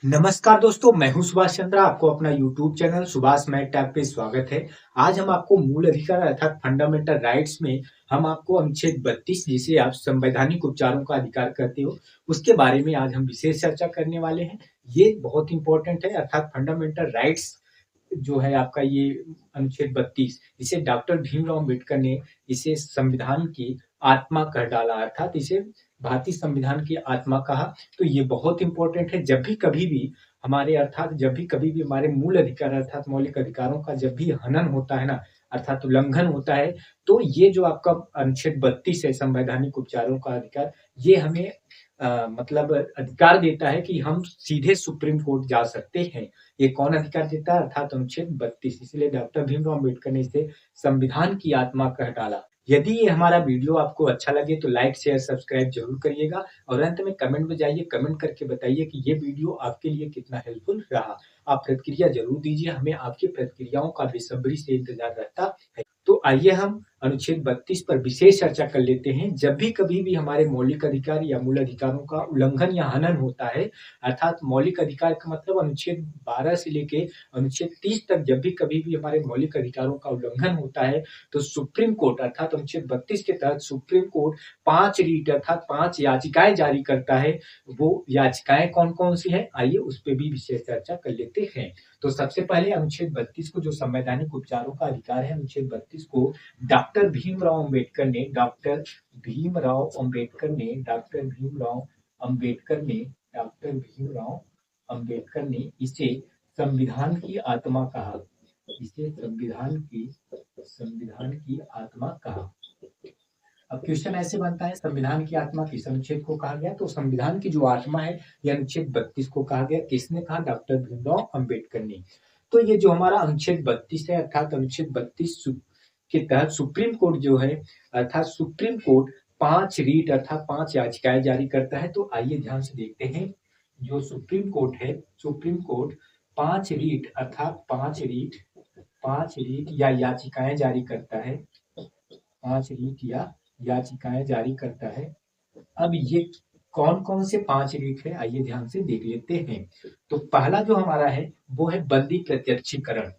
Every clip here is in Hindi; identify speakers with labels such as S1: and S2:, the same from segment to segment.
S1: नमस्कार दोस्तों, मैं हूं सुभाष चंद्र। आपको अपना YouTube channel Subhash math tag पे स्वागत है। आज हम आपको मूल अधिकार अर्थात फंडामेंटल राइट्स में हम आपको अनुच्छेद 32 जिसे आप संवैधानिक उपचारों का अधिकार कहते हो, उसके बारे में आज हम विशेष चर्चा करने वाले हैं। ये बहुत इंपॉर्टेंट है अर्थात फंडामेंटल राइट्स जो है आपका ये अनुच्छेद 32 इसे डॉक्टर भीमराव अम्बेडकर ने इसे संविधान की आत्मा कह डाला अर्थात इसे भारतीय संविधान की आत्मा कहा। तो ये बहुत इंपॉर्टेंट है। जब भी कभी भी हमारे अर्थात जब भी कभी भी हमारे मूल अधिकार अर्थात मौलिक अधिकारों का जब भी हनन होता है ना अर्थात उल्लंघन होता है, तो ये जो आपका अनुच्छेद 32 है संवैधानिक उपचारों का अधिकार, ये हमें मतलब अधिकार देता है कि हम सीधे सुप्रीम कोर्ट जा सकते हैं। ये कौन अधिकार देता है अर्थात अनुच्छेद 32, इसलिए डॉक्टर भीमराव अम्बेडकर ने इसे संविधान की आत्मा कह डाला। यदि ये हमारा वीडियो आपको अच्छा लगे तो लाइक शेयर सब्सक्राइब जरूर करिएगा और अंत में कमेंट में जाइए, कमेंट करके बताइए कि ये वीडियो आपके लिए कितना हेल्पफुल रहा। आप प्रतिक्रिया जरूर दीजिए, हमें आपकी प्रतिक्रियाओं का बेसब्री से इंतजार रहता है। तो आइए हम अनुच्छेद 32 पर विशेष चर्चा कर लेते हैं। जब भी कभी भी हमारे मौलिक अधिकार या मूल अधिकारों का उल्लंघन या हनन होता है अर्थात मौलिक अधिकार का मतलब अनुच्छेद 12 से लेके अनुच्छेद 30 तक जब भी कभी भी हमारे मौलिक अधिकारों का उल्लंघन होता है, तो सुप्रीम कोर्ट अर्थात अनुच्छेद 32 के तहत सुप्रीम कोर्ट 5 रीट अर्थात 5 याचिकाएं जारी करता है। वो याचिकाएं कौन कौन सी है, आइए उस पर भी विशेष चर्चा कर लेते हैं। तो सबसे पहले अनुच्छेद 32 को जो संवैधानिक उपचारों का अधिकार है, अनुच्छेद 32 को डॉक्टर भीमराव अम्बेडकर ने डॉक्टर भीमराव अम्बेडकर ने डॉक्टर भीमराव अम्बेडकर ने डॉक्टर भीमराव अम्बेडकर ने इसे संविधान की आत्मा कहा। इसे संविधान की आत्मा कहा। अब क्वेश्चन ऐसे बनता है, संविधान की आत्मा किस अनुच्छेद को कहा गया? तो संविधान की जो आत्मा है यह अनुच्छेद 32 को कहा गया। किसने कहा? डॉक्टर भीमराव अम्बेडकर ने। तो ये जो हमारा अनुच्छेद 32 है अर्थात अनुच्छेद 32 के तहत सुप्रीम कोर्ट जो है अर्थात सुप्रीम कोर्ट 5 रीट अर्थात 5 याचिकाएं जारी करता है। तो आइए ध्यान से देखते हैं। जो सुप्रीम कोर्ट है, सुप्रीम कोर्ट 5 रीट अर्थात 5 रीट या याचिकाएं जारी करता है। 5 रीट या याचिकाएं जारी करता है। अब ये कौन कौन से 5 रीट है, आइए ध्यान से देख लेते हैं। तो पहला जो हमारा है वो है बंदी प्रत्यक्षीकरण।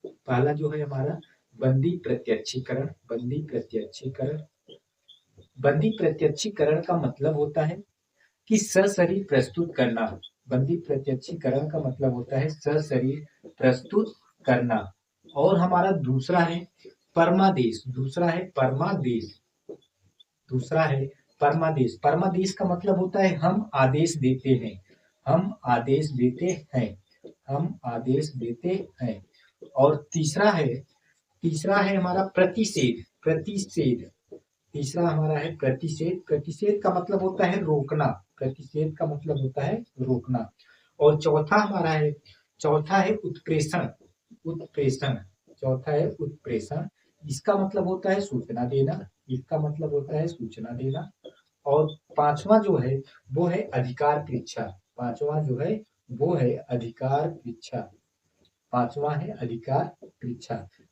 S1: पहला जो है हमारा बंदी प्रत्यक्षीकरण। बंदी प्रत्यक्षीकरण का मतलब होता है कि सशरीर प्रस्तुत करना। बंदी प्रत्यक्षीकरण का मतलब होता है सशरीर प्रस्तुत करना। और हमारा दूसरा है परमादेश। परमादेश का मतलब होता है हम आदेश देते हैं। हम आदेश देते हैं। और तीसरा है हमारा प्रतिषेध। तीसरा हमारा है प्रतिषेध का मतलब होता है रोकना। और चौथा है उत्प्रेषण। इसका मतलब होता है सूचना देना। और पांचवा जो है वो है अधिकार परीक्षा।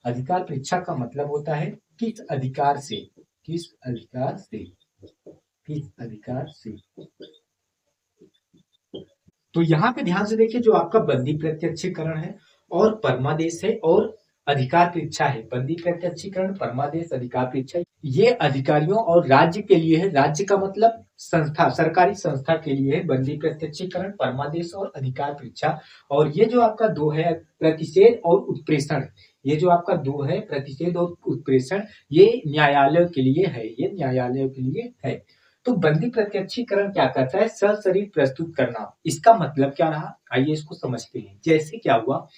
S1: अधिकार परीक्षा का मतलब होता है किस अधिकार से। तो यहाँ पे ध्यान से देखिए, जो आपका बंदी प्रत्यक्षीकरण है और परमादेश है और अधिकार परीक्षा है। बंदी प्रत्यक्षीकरण, परमादेश, अधिकार परीक्षा, ये अधिकारियों और राज्य के लिए है। राज्य का मतलब संस्था, सरकारी संस्था के लिए है बंदी प्रत्यक्षीकरण, परमादेश और अधिकार परीक्षा। और ये जो आपका दो है प्रतिषेध और उत्प्रेषण, ये न्यायालय के लिए है। तो बंदी प्रत्यक्षीकरण क्या करता है? सशरीर प्रस्तुत करना। इसका मतलब क्या रहा, आइए इसको समझते हैं। जैसे क्या हुआ,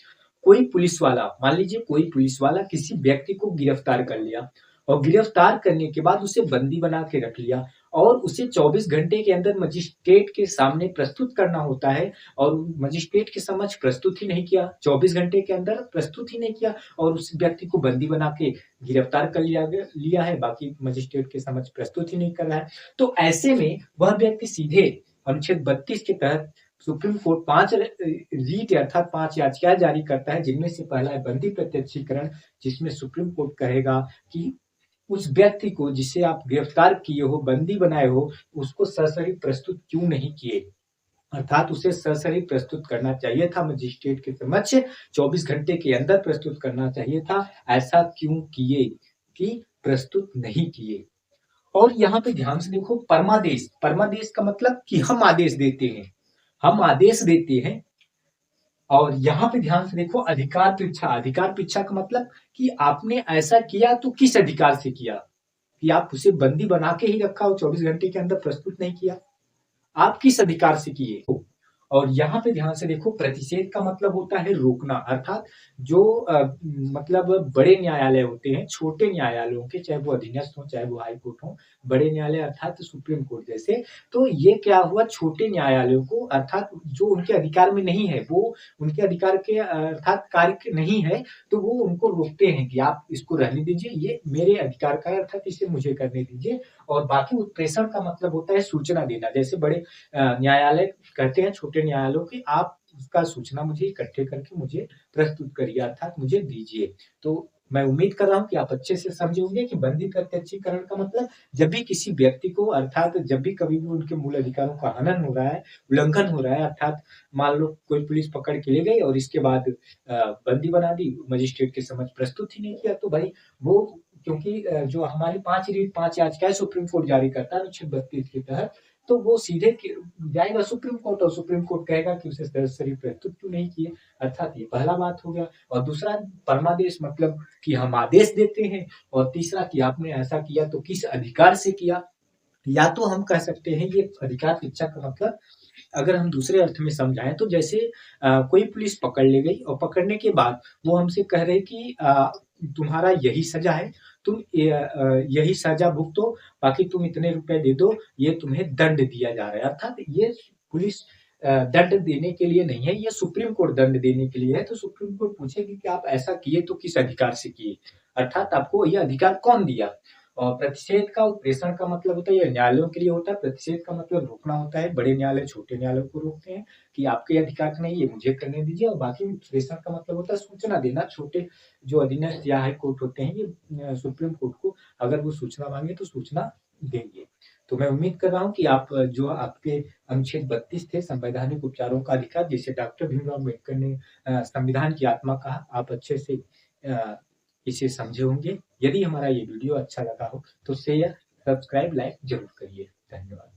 S1: कोई पुलिस वाला, मान लीजिए कोई पुलिस वाला किसी व्यक्ति को गिरफ्तार कर लिया और गिरफ्तार करने के बाद उसे बंदी बना के रख लिया और उसे 24 घंटे के अंदर मजिस्ट्रेट के सामने प्रस्तुत करना होता है। और मजिस्ट्रेट के समक्ष प्रस्तुत ही नहीं किया, 24 घंटे के अंदर प्रस्तुत ही नहीं किया और उस व्यक्ति को बंदी बना के गिरफ्तार कर लिया है, बाकी मजिस्ट्रेट के समक्ष प्रस्तुत ही नहीं कर रहा है। तो ऐसे में वह व्यक्ति सीधे अनुच्छेद 32 के तहत सुप्रीम कोर्ट 5 रीट अर्थात 5 याचिकाएं जारी करता है, जिनमें से पहला है बंदी प्रत्यक्षीकरण, जिसमें सुप्रीम कोर्ट कहेगा कि उस व्यक्ति को जिसे आप गिरफ्तार किए हो, बंदी बनाए हो, उसको सशरीर प्रस्तुत क्यों नहीं किए। अर्थात उसे सशरीर प्रस्तुत करना चाहिए था मजिस्ट्रेट के समक्ष, 24 घंटे के अंदर प्रस्तुत करना चाहिए था। ऐसा क्यों किए कि प्रस्तुत नहीं किए? और यहाँ पे ध्यान से देखो, परमादेश, परमादेश का मतलब कि हम आदेश देते हैं, हम आदेश देते हैं। और यहाँ पे ध्यान से देखो, अधिकार पृच्छा, अधिकार पृच्छा का मतलब कि आपने ऐसा किया तो किस अधिकार से किया, कि आप उसे बंदी बना के ही रखा हो, 24 घंटे के अंदर प्रस्तुत नहीं किया, आप किस अधिकार से किए हो। और यहाँ पे ध्यान से देखो, प्रतिषेध का मतलब होता है रोकना, अर्थात जो मतलब बड़े न्यायालय होते हैं, छोटे न्यायालयों के, चाहे वो अधीनस्थ हो चाहे वो हाई कोर्ट हो, बड़े न्यायालय अर्थात सुप्रीम कोर्ट जैसे, तो ये क्या हुआ, छोटे न्यायालयों को, अर्थात जो उनके अधिकार में नहीं है, वो उनके अधिकार के अर्थात कार्य नहीं है, तो वो उनको रोकते हैं कि आप इसको रहने दीजिए, ये मेरे अधिकार का है, अर्थात इसे मुझे करने दीजिए। और बाकी उत्प्रेषण का मतलब होता है सूचना देना, जैसे बड़े न्यायालय कहते हैं छोटे न्यायालयों की, आप उसका सूचना मुझे इकट्ठे करके मुझे प्रस्तुत करिए, अर्थात मुझे दीजिए। तो मैं उम्मीद कर रहा हूँ कि आप अच्छे से समझे होंगे कि बंदी प्रत्यक्षीकरण का मतलब, जब भी किसी व्यक्ति को, अर्थात जब भी कभी भी उनके मूल अधिकारों का हनन हो रहा है, उल्लंघन हो रहा है, अर्थात मान लो कोई पुलिस पकड़ के ले गई और इसके बाद बंदी बना दी, मजिस्ट्रेट के समक्ष प्रस्तुत ही नहीं किया, तो भाई वो, क्योंकि जो हमारी 5 रीट 5 याचिकाएं सुप्रीम कोर्ट जारी करता है अनुच्छेद 32 के तहत, तो वो सीधे जाएगा सुप्रीम कोर्ट, और सुप्रीम कोर्ट कहेगा कि उसे सरासरी प्रस्तुत क्यों नहीं किए, अर्थात ये पहला बात हो गया। और दूसरा, परमादेश मतलब कि हम आदेश देते हैं, और तीसरा कि आपने ऐसा किया तो किस अधिकार से किया, या तो हम कह सकते हैं ये अधिकार शिक्षा का मतलब, अगर हम दूसरे अर्थ में समझाएं तो जैसे कोई पुलिस पकड़ ले गई और पकड़ने के बाद वो हमसे कह रहे कि तुम्हारा यही सजा है, तुम यही सजा भुगतो, बाकी तुम इतने रुपए दे दो, ये तुम्हें दंड दिया जा रहा है, अर्थात ये पुलिस दंड देने के लिए नहीं है, ये सुप्रीम कोर्ट दंड देने के लिए है। तो सुप्रीम कोर्ट पूछेगी कि आप ऐसा किए तो किस अधिकार से किए, अर्थात आपको ये अधिकार कौन दिया। और प्रतिषेध का उत्प्रेषण का मतलब होता है, ये न्यायालयों के लिए होता है, प्रतिषेध का मतलब रोकना होता है, बड़े न्यायालय छोटे न्यायालयों को रोकते हैं कि आपके अधिकार नहीं, ये मुझे करने दीजिए। और बाकी उत्प्रेषण का मतलब होता है सूचना देना, छोटे जो अधीनस्थ या हाई कोर्ट होते हैं, ये सुप्रीम कोर्ट को अगर वो सूचना मांगे तो सूचना देंगे। तो मैं उम्मीद कर रहा हूँ कि आप जो आपके अनुच्छेद 32 थे, संवैधानिक उपचारों का अधिकार, जिसे डॉक्टर भीमराव अम्बेडकर ने संविधान की आत्मा कहा, आप अच्छे से इसे समझे होंगे। यदि हमारा ये वीडियो अच्छा लगा हो तो शेयर, सब्सक्राइब, लाइक जरूर करिए। धन्यवाद।